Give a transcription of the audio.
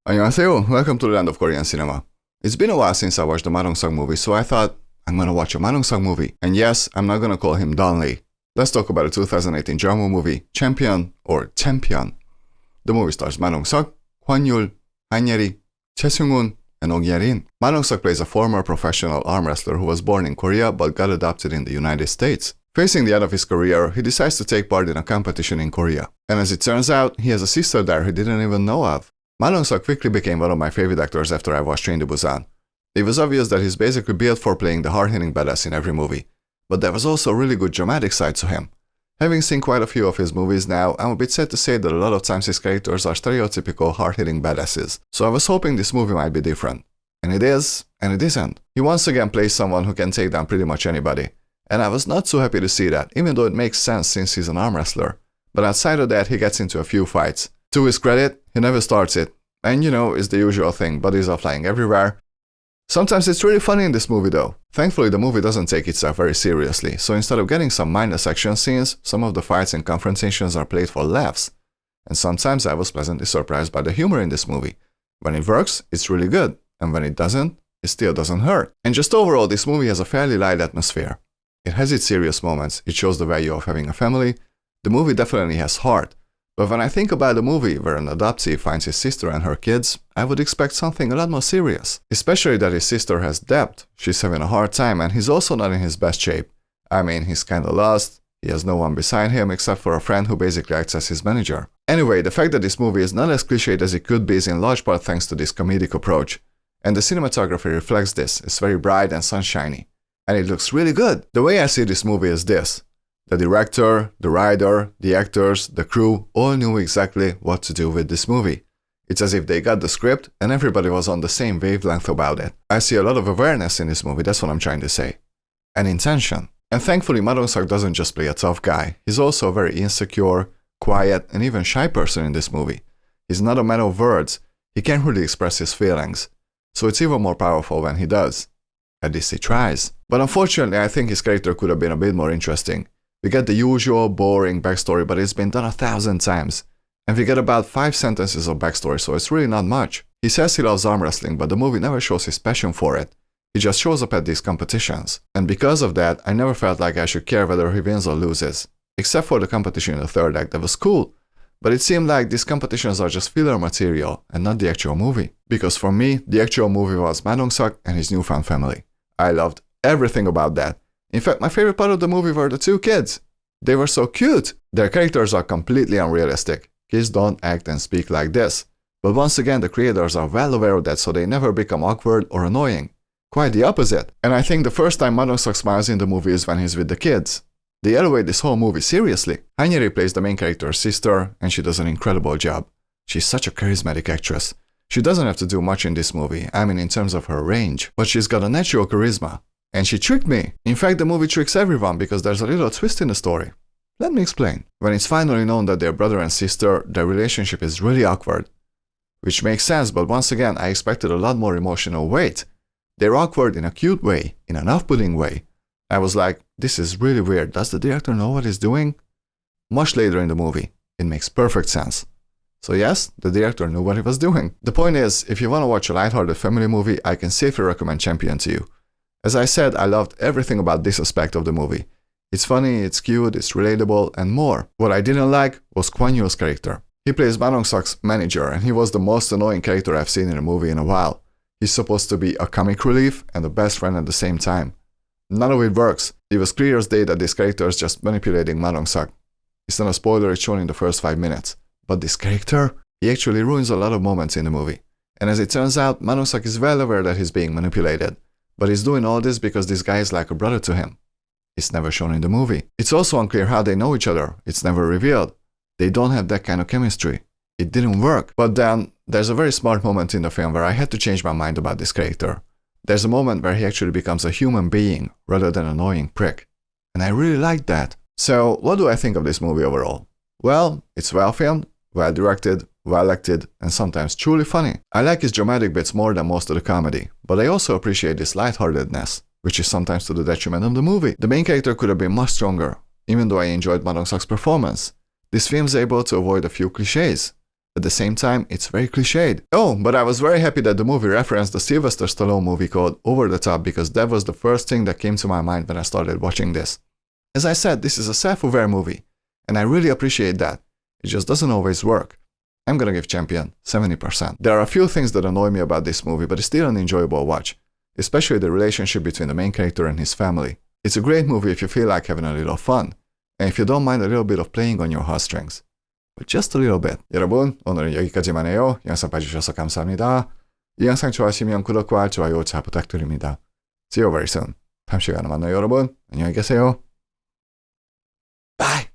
Annyeonghaseyo, welcome to the land of Korean cinema. It's been a while since I watched the Ma Dong-seok movie, so I thought, I'm gonna watch a Ma Dong-seok movie. And yes, I'm not gonna call him Donley. Let's talk about the 2018 drama movie, Champion or Champion. The movie stars Ma Dong-seok, Kwon Yul, Han Ye-rin, Choi Seung-hun, and Ok Ye-rin. Ma Dong-seok plays a former professional arm wrestler who was born in Korea but got adopted in the United States. Facing the end of his career, he decides to take part in a competition in Korea. And as it turns out, he has a sister there he didn't even know of. Ma Dong-seok quickly became one of my favorite actors after I watched Train to Busan. It was obvious that he's basically built for playing the hard-hitting badass in every movie, but there was also a really good dramatic side to him. Having seen quite a few of his movies now, I'm a bit sad to say that a lot of times his characters are stereotypical hard-hitting badasses, so I was hoping this movie might be different. And it is, and it isn't. He once again plays someone who can take down pretty much anybody, and I was not so happy to see that, even though it makes sense since he's an arm wrestler. But outside of that, he gets into a few fights. To his credit, he never starts it. And you know, it's the usual thing, bodies are flying everywhere. Sometimes it's really funny in this movie though. Thankfully, the movie doesn't take itself very seriously, so instead of getting some mindless action scenes, some of the fights and confrontations are played for laughs. And sometimes I was pleasantly surprised by the humor in this movie. When it works, it's really good, and when it doesn't, it still doesn't hurt. And just overall, this movie has a fairly light atmosphere. It has its serious moments, it shows the value of having a family. The movie definitely has heart. But when I think about a movie where an adoptee finds his sister and her kids, I would expect something a lot more serious. Especially that his sister has debt, she's having a hard time, and he's also not in his best shape. I mean, he's kinda lost, he has no one beside him except for a friend who basically acts as his manager. Anyway, the fact that this movie is not as cliched as it could be is in large part thanks to this comedic approach. And the cinematography reflects this, it's very bright and sunshiny. And it looks really good. The way I see this movie is this. The director, the writer, the actors, the crew all knew exactly what to do with this movie. It's as if they got the script and everybody was on the same wavelength about it. I see a lot of awareness in this movie, that's what I'm trying to say. And intention. And thankfully Ma Dong-seok doesn't just play a tough guy, he's also a very insecure, quiet, and even shy person in this movie. He's not a man of words, he can't really express his feelings. So it's even more powerful when he does. At least he tries. But unfortunately, I think his character could have been a bit more interesting. We get the usual boring backstory, but it's been done 1,000 times. And we get about 5 sentences of backstory, so it's really not much. He says he loves arm wrestling, but the movie never shows his passion for it. He just shows up at these competitions. And because of that, I never felt like I should care whether he wins or loses. Except for the competition in the third act, that was cool. But it seemed like these competitions are just filler material, and not the actual movie. Because for me, the actual movie was Ma Dong-seok and his newfound family. I loved everything about that. In fact, my favorite part of the movie were the 2 kids. They were so cute. Their characters are completely unrealistic. Kids don't act and speak like this. But once again, the creators are well aware of that, so they never become awkward or annoying. Quite the opposite. And I think the first time Ma Dong-seok smiles in the movie is when he's with the kids. They elevate this whole movie seriously. Han Ye-rin plays the main character's sister, and she does an incredible job. She's such a charismatic actress. She doesn't have to do much in this movie, I mean in terms of her range, but she's got a natural charisma. And she tricked me. In fact, the movie tricks everyone because there's a little twist in the story. Let me explain. When it's finally known that they're brother and sister, their relationship is really awkward. Which makes sense, but once again, I expected a lot more emotional weight. They're awkward in a cute way, in an off-putting way. I was like, this is really weird. Does the director know what he's doing? Much later in the movie, it makes perfect sense. So yes, the director knew what he was doing. The point is, if you want to watch a lighthearted family movie, I can safely recommend Champion to you. As I said, I loved everything about this aspect of the movie. It's funny, it's cute, it's relatable, and more. What I didn't like was Kwon Yul's character. He plays Ma Dong-seok's manager, and he was the most annoying character I've seen in a movie in a while. He's supposed to be a comic relief and a best friend at the same time. None of it works. It was clear as day that this character is just manipulating Ma Dong-seok. It's not a spoiler, it's shown in the first 5 minutes. But this character, he actually ruins a lot of moments in the movie. And as it turns out, Ma Dong-seok is well aware that he's being manipulated. But he's doing all this because this guy is like a brother to him. It's never shown in the movie. It's also unclear how they know each other. It's never revealed. They don't have that kind of chemistry. It didn't work. But then, there's a very smart moment in the film where I had to change my mind about this character. There's a moment where he actually becomes a human being rather than an annoying prick. And I really liked that. So, what do I think of this movie overall? Well, it's well filmed, well directed, well acted, and sometimes truly funny. I like his dramatic bits more than most of the comedy, but I also appreciate his lightheartedness, which is sometimes to the detriment of the movie. The main character could have been much stronger, even though I enjoyed Ma Dong-seok's performance. This film is able to avoid a few cliches. At the same time, it's very cliched. Oh, but I was very happy that the movie referenced the Sylvester Stallone movie called Over the Top because that was the first thing that came to my mind when I started watching this. As I said, this is a self-aware movie, and I really appreciate that. It just doesn't always work. I'm gonna give Champion 70%. There are a few things that annoy me about this movie, but it's still an enjoyable watch, especially the relationship between the main character and his family. It's a great movie if you feel like having a little fun, and if you don't mind a little bit of playing on your heartstrings. But just a little bit. 여러분, 오늘은 여기까지만 해요. 영상 봐주셔서 감사합니다. 이 영상 좋아하시면 구독과 좋아요 잘 부탁드립니다. See you very soon. 다음 시간에 만나요, 여러분. 안녕히 계세요. Bye!